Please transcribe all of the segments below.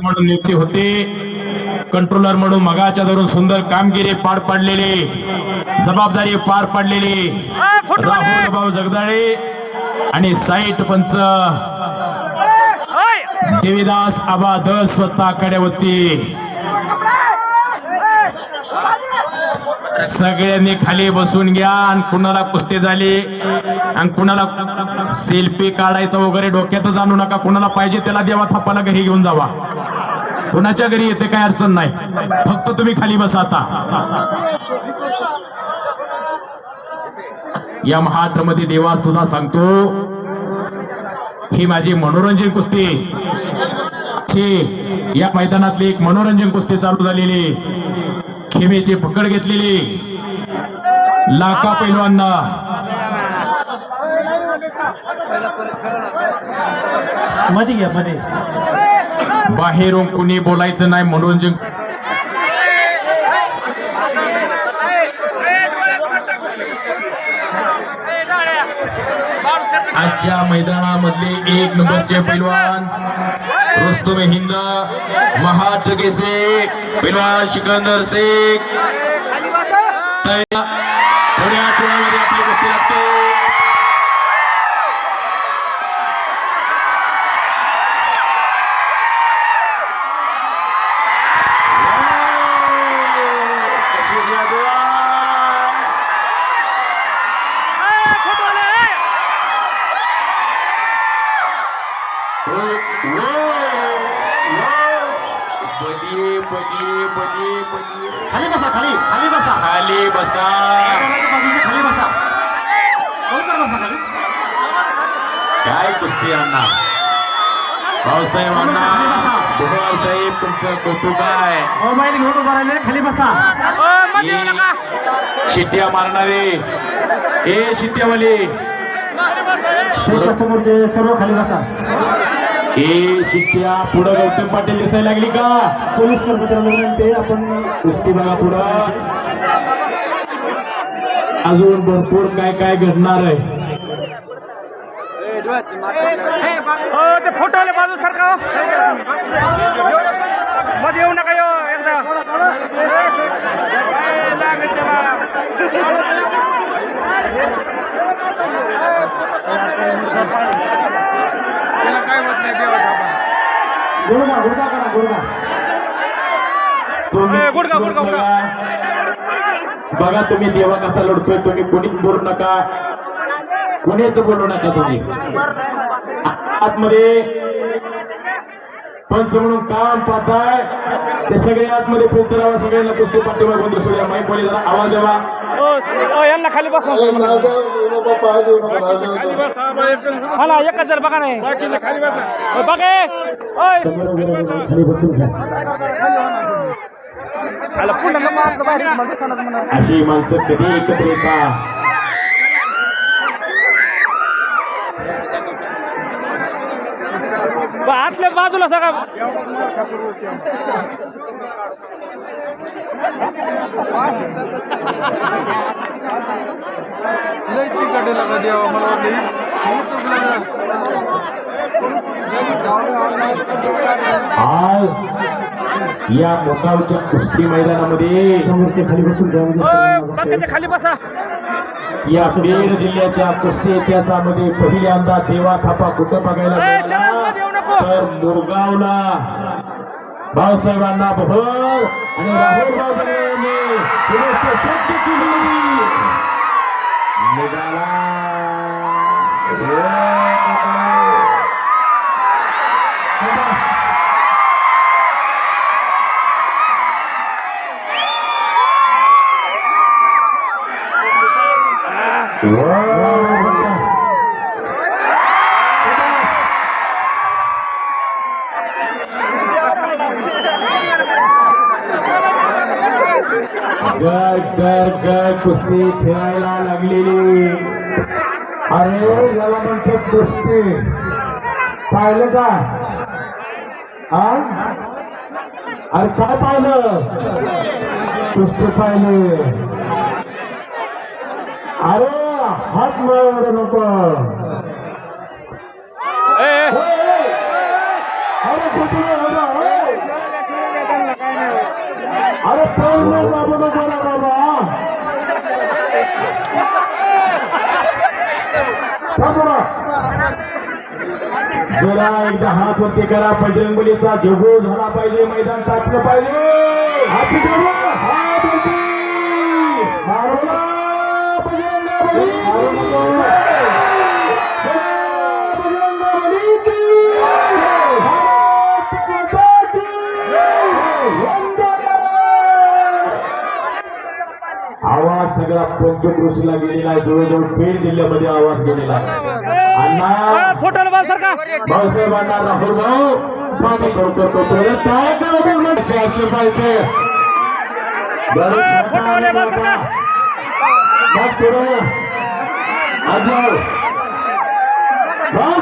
म्हणून नियुक्ती होती, कंट्रोलर म्हणून मगाच्या धरून सुंदर कामगिरी पार पाडलेली, जबाबदारी पार पाडलेली राहुल भाऊ जगदाळे आणि साईट पंच देवीदास आबा धस स्वतः कड्यावरती सगळ्यांनी खाली बसून घ्या आणि कुणाला कुस्ती झाली आणि कुणाला सेल्फी काढायचा वगैरे डोक्यातच आणू नका. कुणाला पाहिजे त्याला देवा थापाला घरी घेऊन जावा. कुणाच्या घरी येते काय अडचण नाही, फक्त तुम्ही खाली बसा. आता या महाराष्ट्रामध्ये देवा सुद्धा सांगतो, ही माझी मनोरंजन कुस्ती या मैदानातली एक मनोरंजन कुस्ती चालू झालेली, खेमेची पकड घेतलेली लाका पैलवांना मध्ये घ्या मध्ये. बाहेरून कुणी बोलायचं नाही. मनोरंजन आजच्या मैदानामधले एक नंबरचे पैलवान रुस्तुम हिंद महाराष्ट्र केसरी पैलवान सिकंदर शेख थोड्या वेळामध्ये आपली कुस्ती लागते. खाली बसा, खाली खाली बसा, खाली बसा, खाली बसा, लवकर बसा खाली. काय कुस्ती अण्णा भाऊसाहेब अण्णा भुवार साहेब तुमचं कौतुक आहे. मोबाईल घेऊन उभा राहिले, खाली बसा. शिट्ट्या मारणारे ए शिट्ट्यावाले समोरचे सर्व खाली बसा. ए शिट्ट्या पुढं गौतम पाटील दिसायला लागली का? पोलीस कर्मचाऱ्यांना ते आपण कुस्ती बघा पुढं, अजून भरपूर काय काय घडणार आहे. ते फोटोला बाजू सारखा मध्ये येऊ नका. एकदा काय होत नाही गुडगा गुडगा करा, गुडगा. गुडगा गुडगा गुडगा. बघा तुम्ही देवा कसा लढतोय. तुम्ही कोणीच बोलू नका, कोणीच बोलू नका. तुम्ही आतमध्ये पंच म्हणून काम पाहताय ते सगळे आतमध्ये फिरतरावा. सगळ्यांना कुस्ती पाठीमागून सोडूया. माईक बोले जरा आवाज द्यावा. यांना खाली बसा, मला एकच जर बघा नाही खाली बसा बघा. खाली बसून घ्या. अशी माणसं कधी एकत्र येतात. आतल्या बाजूला सगळा या मोकावच्या कुस्ती मैदानामध्ये समोरचे खाली बसून घ्या. खाली बसा. या बीड जिल्ह्याच्या कुस्ती इतिहासामध्ये पहिल्यांदा देवा थापा कुठं बघायला मिळाला तर मुरगावला भाऊसाहेबांना बहर आणि राहुल भाऊ जगदाळेंनी शब्द केली. निघाला कुस्ती खेळायला लागलेली. अरे याला म्हणतो कुस्ती. पाहिलं का? अरे काय पाहिलं? कुस्ती पाहिली. अरे हात मिळवू नको. अरे कुठे जरा एकदा हात वरती करा. बजरंगबलीचा जगो झाला पाहिजे. मैदान टाकलं पाहिजे. हात जगो, हात वरती. मारोला बजरंगबली. बजरंगबली की. भारत माता की. वंदे मातरम. आवाज सगळा पंचक्रोशीला गेलेला आहे. जवळजवळ बीड जिल्ह्यामध्ये आवाज गेलेला आहे. अण्णा फोटोला बस सर का भाऊसाहेबांना राहुल भाऊ पाणी करतो काय करावं असले पाहिजे. फोटोवाले बस सर का मग पुढे अजून काय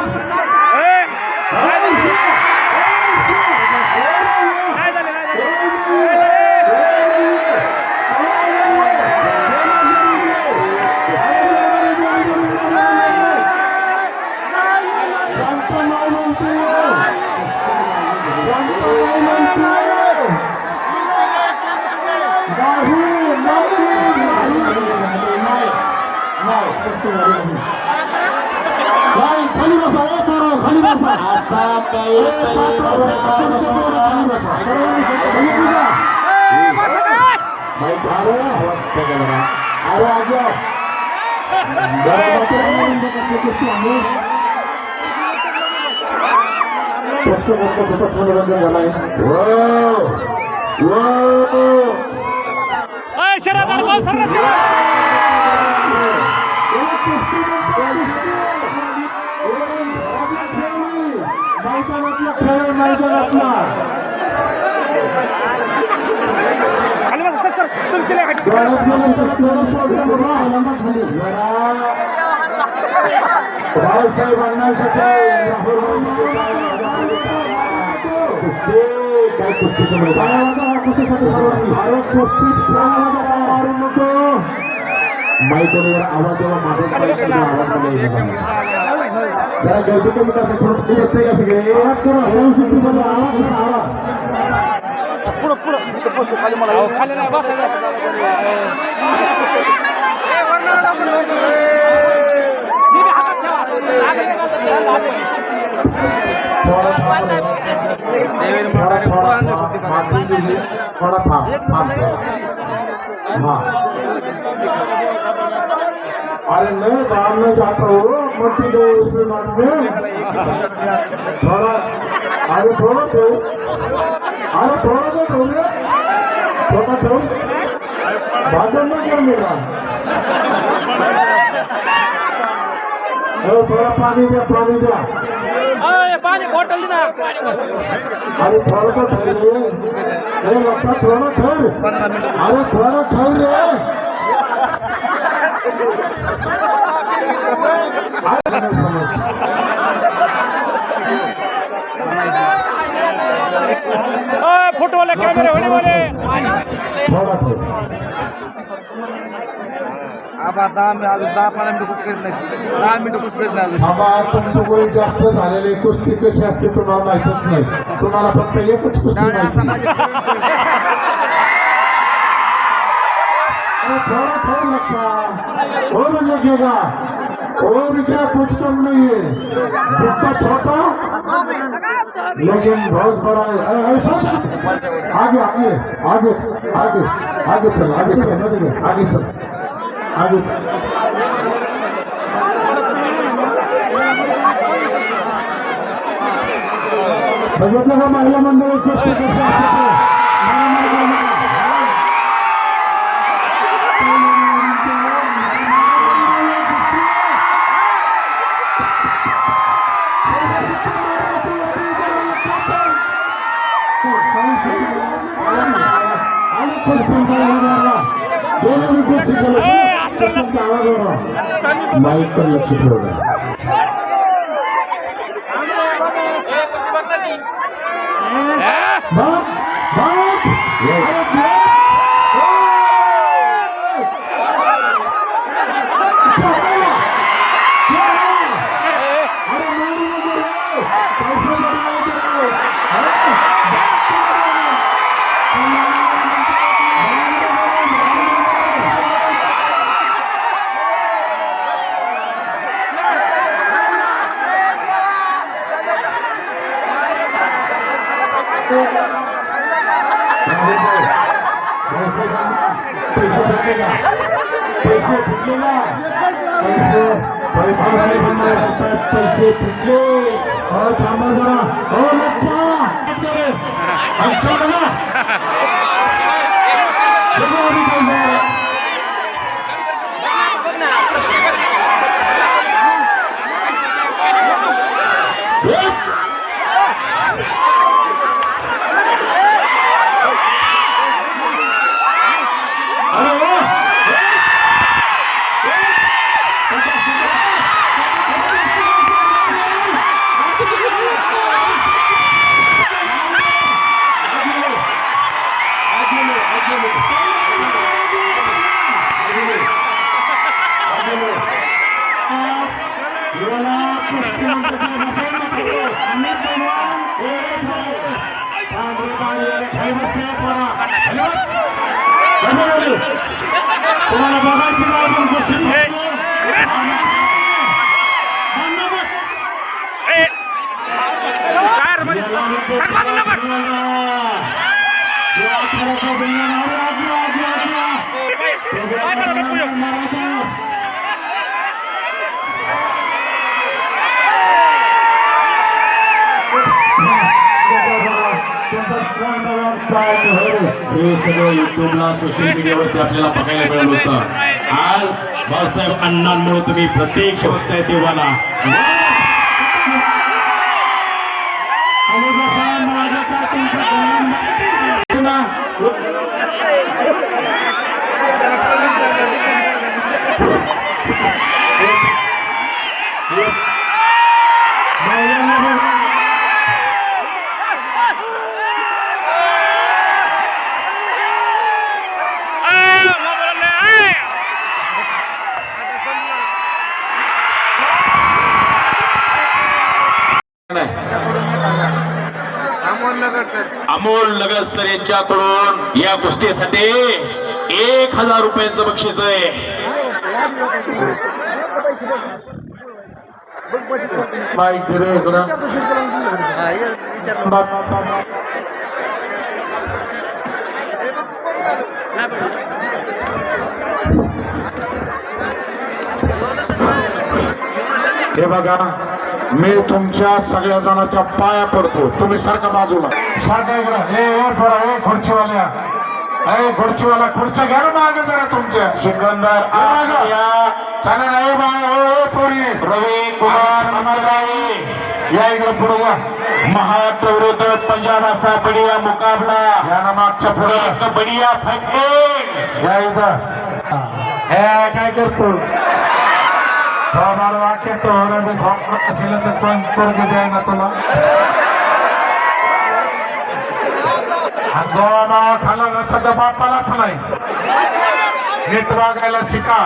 झालं खाली बसा. खाली बसा. आता काही अरे आजो मनोरंजन झालंय. शरद बस सर मैदानातला खाली बस सर तुमची भाऊसाहेब अण्णांसाठी काय कुस्तीचं माईकवर आवाज देवा. माझा जरा गर्दी कमी करते. थोडं असते का सगळे पुढं पुढं खाली नाही बस थोडा थांब. अरे नहीं बाहर में जाता हो मट्टी दो उसमें मार में थोड़ा अरे थोड़ा तो थोड़ा तो भाजन में क्यों मिला. थोड़ा पानी दे पाणी बॉटल ना अरे थोड़ा तो ठहर रे. अरे लगता थोड़ा ठहर. अरे थोड़ा ठहर रे. फोटो वाले कैमरे होने वाले अब 10-15 मिनिटं कुस्ती करीत नाही. 10 मिनिटं कुस्ती करीत नाही. बाबा तुमचं वय जास्त झालेले. कुस्ती कशी असते तुम्हाला माहितच नाही. तुम्हाला फक्त एकच कुस्ती माहिती. थोड़ा थोड़ा लगता और लगेगा और क्या कुछ कम नहीं है. जितना छोटा लेकिन बहुत बड़ा है. आगे आगे आगे आगे आगे चल आगे चल. बघितलं का महिला मंडळ कुस्ती कशी असते. माईक पर लक्ष ठेवलं. पैसे भेटले का? पैसे भेटले ना? पैसे भेटले. हो थांबा जरा. हो लक्ष्या. तुम्हाला बघायची हे सगळं युट्यूबला सोशल मीडियावरती आपल्याला बघायला मिळालं होतं. आज भाऊसाहेब अण्णांमुळे तुम्ही प्रत्येक बघताय देवाला. अमोल नगर सर यांच्याकडून या कुस्तीसाठी 1000 रुपयांचं बक्षीस आहे. माईक दे रे इकडं. हे बघा, मी तुमच्या सगळ्या जणांच्या पाया पडतो. तुम्ही सारखा बाजूला सारखा इकडं. हे बरं, हे खुर्चीवाल्या, हे खुर्चीवाला, खुर्च्या घ्या ना मागे जरा तुमच्या. सिकंदर चला नाही बाय. हो पोरी. रवी कुमार या इकडे पुढे या. महाराष्ट्र विरुद्ध पंजाब असा बढिया मुकाबला. या ना मागच्या पुढे. बढिया फाइटिंग. या इथं. हे काय करतो? मला वाक्य तो असेल तर कोण पोरगे द्याय ना तुला. गोवा नावा खाला ना सध्या बापालाच नाही. नीट वागायला शिका.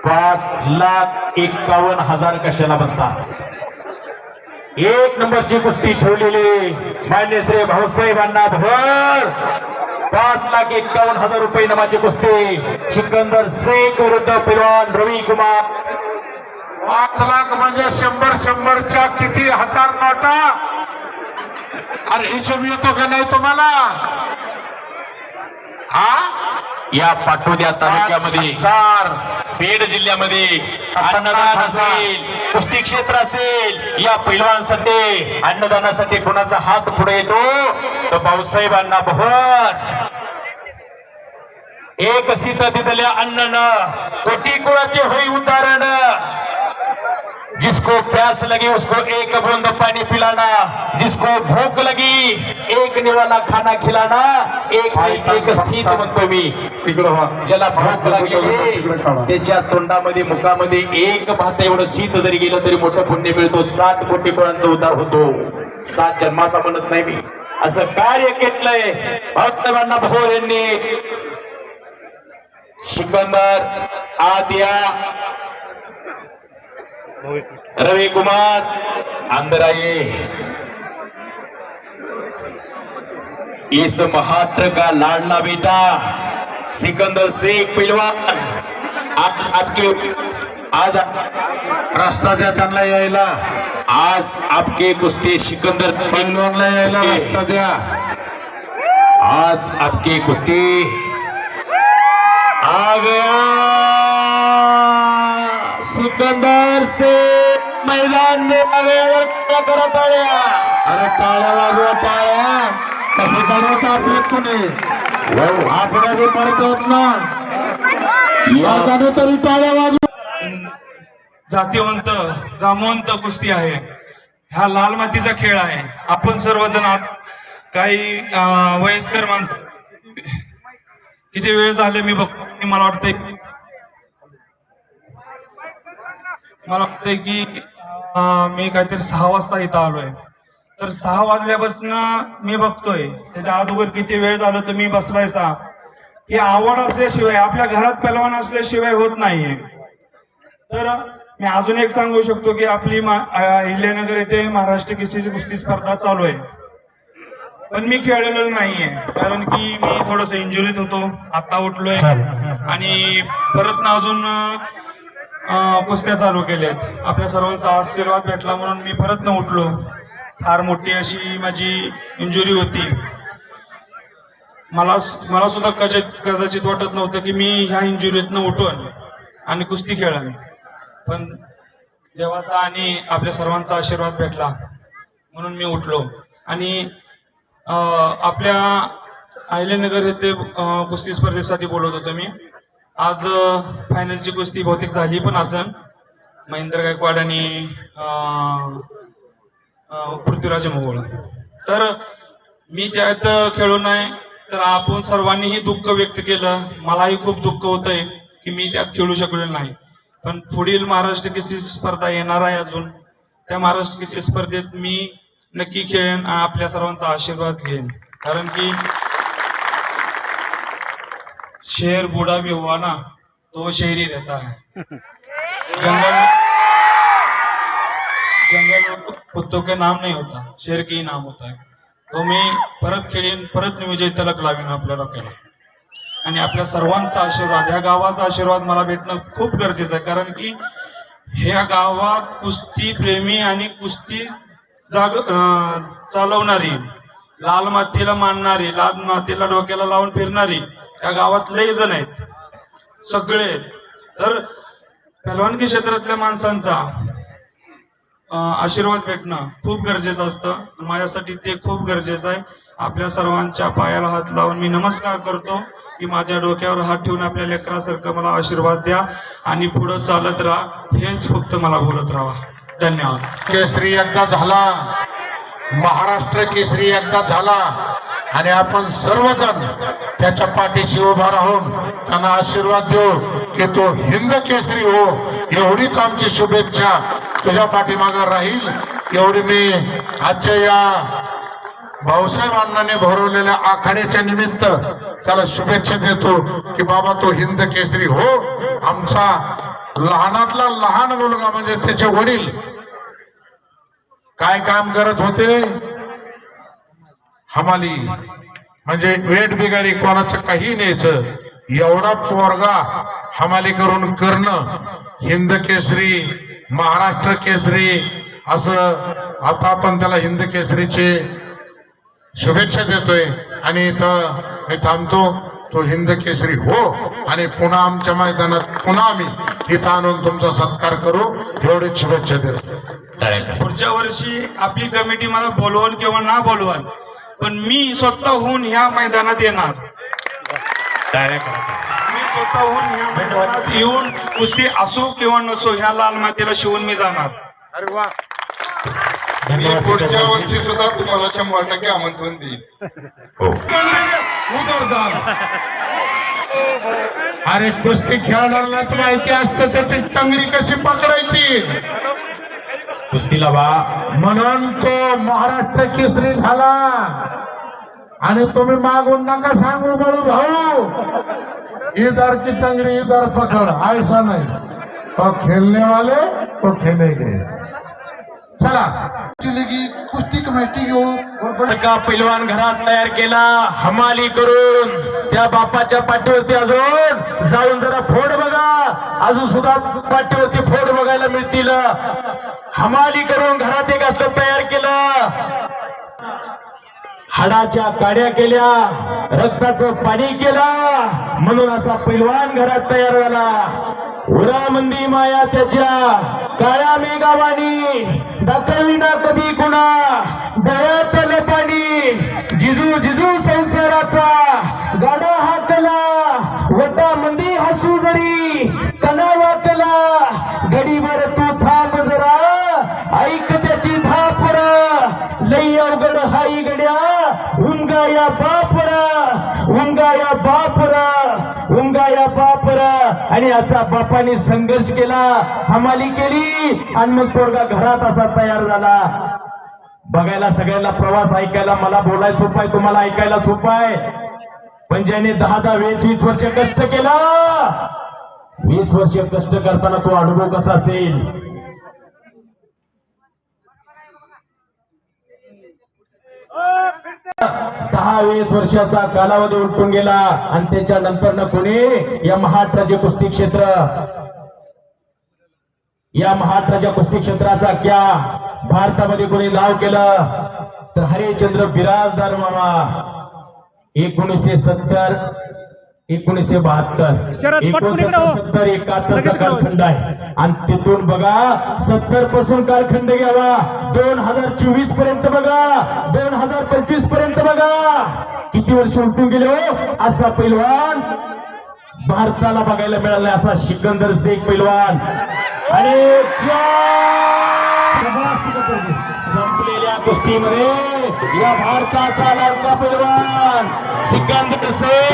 5,51,000 कशाला बनतात. 1 नंबरची कुस्ती ठेवलेली मान्य श्री भाऊसाहेबांना भर. 5,51,000 रुपये नामाची कुस्ती. सिकंदर शेख विरुद्ध पैलवान रवी कुमार. 5 लाख म्हणजे 100-100च्या किती हजार नोटा. अरे हिशोब येतो का नाही तुम्हाला? हा, या पाटोद्या तालुक्यामध्ये 5,000 बीड जिल्ह्यामध्ये अन्नदान असेल, कुस्ती क्षेत्र असेल, या पैलवानांसाठी अन्नदानासाठी कोणाचा हात पुढे येतो तर भाऊसाहेबांना भर. एक सीता दिलेल्या अन्न कोटी कुळाचे होई उदाहरण. जिसको प्यास लगी उसको एक बूंद पानी पिलाना, जिसको भूख लगी एक निवाला खाना खिलाना. एक सीत म्हणतो मी. ज्याला भूक लागली त्याच्या तोंडामध्ये मुखामध्ये एक भात एवढं शीत जरी गेलं तरी मोठं पुण्य मिळतो. 7 कोटी कुळांचा उद्धार होतो. 7 जन्माचा म्हणत नाही मी. असं कार्य केलंय भाऊसाहेबांना भोर यांनी. सिकंदर आदिया रवि कुमार अंदराए इस महाराष्ट्र का लाडला बेटा सिकंदर शेख पहलवान आज आपके आज रस्ता द्या त्यांना यायला. आज आपके कुस्ती सिकंदर पैलवानला यायला रस्ता द्या. आज आपकी कुश्ती आ गया सिकंदर से मैदान में आ गया. क्या करा टाळ्या. अरे टाळ्या वाजवा टाळ्या. कसे चढवता आपले कुणी आपण बी करतात ना. मारताना तरी टाळ्या वाजवा. जातीवंत जामवंत कुस्ती आहे. हा लाल मातीचा खेळ आहे. आपण सर्वजण काही वयस्कर माणसं किती वेळ झाले मी बघतो. मला वाटतंय की मी काहीतरी 6 वाजता इथं आलोय. तर 6 वाजल्यापासून मी बघतोय. त्याच्या अगोदर किती वेळ झालं तर मी बसलायचा. ही आवड असल्याशिवाय आपल्या घरात पहलवान असल्याशिवाय होत नाहीये. तर मी अजून एक सांगू शकतो की आपली अहिल्यानगर येथे महाराष्ट्र केसरीची कुस्ती स्पर्धा चालू आहे. पण मी खेळलेलो नाहीये कारण की मी थोडस इंजुरीत होतो. आता उठलोय आणि परत ना अजून कुस्त्या चालू केल्यात. आपल्या सर्वांचा आशीर्वाद भेटला म्हणून मी परत न उठलो. फार मोठी अशी माझी इंजुरी होती. मला सुद्धा कदाचित वाटत नव्हतं की मी ह्या इंजुरीतनं उठून आणि कुस्ती खेळेन. पण देवाचा आणि आपल्या सर्वांचा आशीर्वाद भेटला म्हणून मी उठलो. आणि आपल्या अहिल्यानगर येथे कुस्ती स्पर्धेसाठी बोलत होतो मी. आज फायनलची कुस्ती बहुतेक झाली पण असेल. महेंद्र गायकवाड आणि पृथ्वीराज मोहोळ. तर मी त्यात खेळलो नाही. तर आपण सर्वांनीही दुःख व्यक्त केलं. मलाही खूप दुःख होतंय की मी त्यात खेळू शकलो नाही. पण पुढील महाराष्ट्र केसरी स्पर्धा येणार आहे अजून. त्या महाराष्ट्र केसरी स्पर्धेत मी नक्की खेळेन. आपल्या सर्वांचा आशीर्वाद घेईन. कारण की शेर बूढ़ा भी हुआ ना तो शहरी रहता है. जंगल कुत्तों के नाम नहीं होता, शेर के ही नाम होता है. तो मी परत खेळीन. परत मी विजय तिलक लावीन आपल्या डोक्याला. आणि आपल्या सर्वांचा आशीर्वाद, ह्या गावाचा आशीर्वाद मला भेटणं खूप गरजेचं आहे. कारण की ह्या गावात कुस्ती प्रेमी आणि कुस्ती चालवणारी, लाल मातीला मानणारी, लाल मातीला डोक्याला लावून फिरणारी या गावात लय जण आहेत. सगळे. तर पहलवानकी क्षेत्रातल्या माणसांचा आशीर्वाद भेटणं खूप गरजेचं असतं. माझ्यासाठी ते खूप गरजेचं आहे. आपल्या सर्वांच्या पायाला हात लावून मी नमस्कार करतो की माझ्या डोक्यावर हात ठेवून आपल्या लेकरासारखं मला आशीर्वाद द्या आणि पुढे चालत राहा. हेच फक्त मला बोलत राहा. धन्यवाद. केसरी एकदा झाला, महाराष्ट्र केसरी एकदा झाला आणि आपण सर्वजण त्याच्या पाठीशी उभा राहून त्यांना आशीर्वाद देऊ की तो हिंद केसरी हो. एवढीच आमची शुभेच्छा तुझ्या पाठीमागे राहील. एवढी मी आजच्या या भाऊसाहेब अण्णांनी भरवलेल्या आखाड्याच्या निमित्त त्याला शुभेच्छा देतो की बाबा तो हिंद केसरी हो. आमचा लहानातला लहान मुलगा म्हणजे त्याचे वडील काय काम करत होते. हमाली म्हणजे वेट बिगारी कोणाचं काही न्यायचं. एवढा पोरगा हमाली करून करणं. हिंद केसरी, महाराष्ट्र केसरी असं आता आपण त्याला हिंद केसरीचे शुभेच्छा देतोय. आणि इथं मी थांबतो. तो हिंद केसरी हो आणि पुन्हा आमच्या मैदानात पुन्हा आम्ही इथं आणून तुमचा सत्कार करू एवढीच शुभेच्छा देतो. पुढच्या वर्षी आपली कमिटी मला बोलवल किंवा ना बोलवाल पण मी स्वतःहून ह्या मैदानात येणार. मी स्वतःहून ह्या मैदानात येऊन कुस्ती असो किंवा नसो ह्या लाल मातीला शिवून मी जाणार. अरे वा. पुढच्या वर्षी सुद्धा तुम्हाला 100% आमंत्रण देईल. अरे कुस्ती खेळणाऱ्याला माहिती असतं त्याची टंगडी कशी पकडायची. कुस्तीला बा म्हणून तो महाराष्ट्र केसरी झाला. आणि तुम्ही मागून नका सांगू बळू भाऊ इधर की टंगडी इधर पकड़, ऐसा नहीं. तो खेलने वाले तो खेलेंगे. चला कुस्ती कमेटी का पैलवान घरात तयार केला हमाली करून. त्या बापाच्या पाठीवरती अजून जाऊन जरा फोड बघा. अजून सुद्धा पाठीवरती फोड बघायला मिळतील. हमाली करून घरात एक असलं तयार केलं, हाडाच्या काड्या केल्या, रक्ताचं पाणी केलं, म्हणून असा पैलवान घरात तयार झाला. उरामंदी माया त्याच्या काळ्या मेघावानी, दाखविना कधी कुणा डोळ्यातलं पाणी. जिजू जिजू संसाराचा गाडा हाकला, वटामंदी हसू जरी कणा वाकला. गडीवर तू थांब जरा, ऐक त्याची धापरा, लई अवघड हाई गड्या, उंगा या बापरा, उंगा या बापरा, उंगा या बापरा. आणि असा बापाने संघर्ष केला, हमाली केली, आणि मग पोरगा घरात असा तयार झाला. बघायला सगळ्यांना प्रवास ऐकायला मला बोलायला सोपं आहे, तुम्हाला ऐकायला सोपं आहे. पण ज्याने 10-10, 20-20 वर्ष कष्ट केला, 20 वर्ष कष्ट करताना तो अनुभव कसा असेल. दहा 20 वर्षाचा कालावधी उलटून गेला आणि त्याच्यानंतर न कोणी या महाराष्ट्राचे कुस्ती क्षेत्र, या महाराष्ट्राच्या कुस्ती क्षेत्राचा क्या भारतामध्ये कोणी नाव केलं तर हरिश्चंद्र बिराजदार मामा. 1970, 1972, शरद पटकुनी कडे हो. 1970-71 कालखंड आहे. आणि तिथून बघा 70 पासून कालखंड घ्यावा, 2024 पर्यंत बघा, 2025 पर्यंत बघा, किती वर्ष उलटून गेले हो. असा पैलवान भारताला बघायला मिळाला, असा सिकंदर शेख पैलवान. आणि संपलेल्या कुस्तीमध्ये या भारताचा लाडका पैलवान सिकंदर शेख